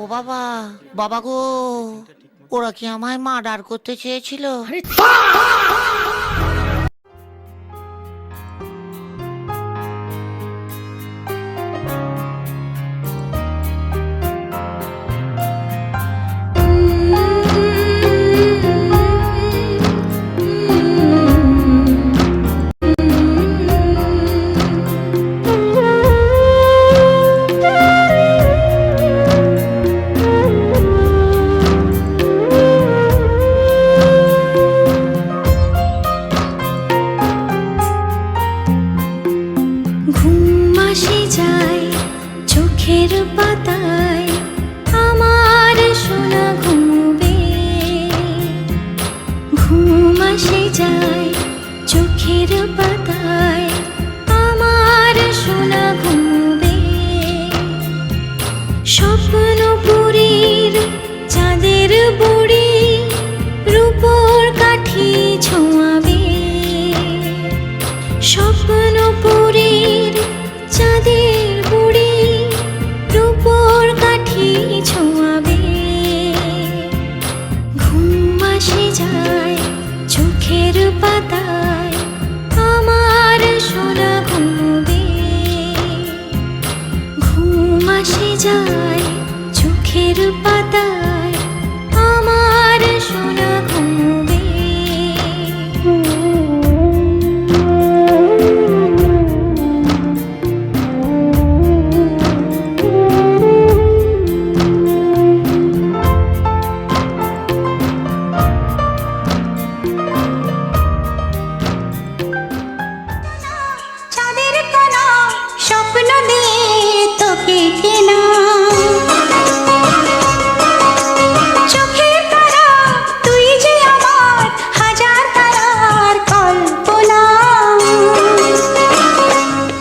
ও বাবা, বাবা গো, ওরা কি আমায় মার্ডার করতে চেয়েছিল? ঘুম আসে যায় চোখের পাতায়, আমার সোনা ঘুমবে। ঘুম আসে যায় চোখের পাতায়, আমার সোনা ঘুমবে। স্বপ্নপুরীর চাঁদের বুড়ি রূপোর কাঠি ছোঁয়াবে। স্বপ্নপুরীর চাঁদের বুড়ি রূপোর কাঠি ছোঁয়াবে। ঘুম আসে যায় চোখের পাতায়, আমার সোনা ঘুমবে। ঘুম আসে যায় চোখের পাতায়, আমার সোনা ঘুমবে। চাঁদের কণা স্বপ্ন দিয়ে তোকে কেনা, চোখের তারা তুই যে আমার হাজার তারার কল্পনা।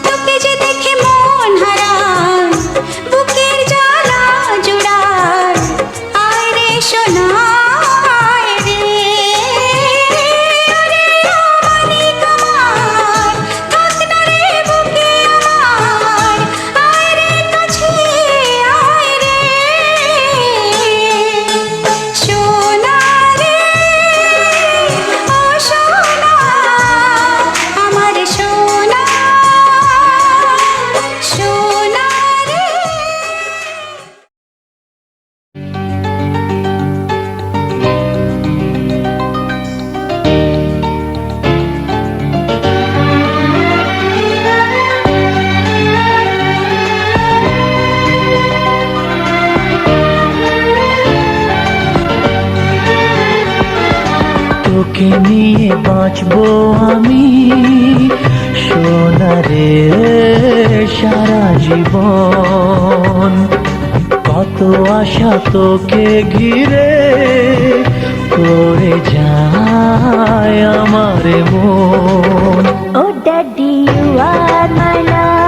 তোকে যে দেখে মন হারায়, বুকের জ্বালা জুড়ায়। আয় রে সোনা আয় রে, আরে আমানি তোমার, থাক না রে বুকে আমার। আয় রে কাছে আয় রে, সোনা রে ও সোনা, আমার সোনা, সোনা রে। তোকে নিয়ে বাঁচবো আমি সোনারে সারা জীবন। কত আশা তোকে ঘিরে করে যায় আমার মন। Oh daddy, you are my love.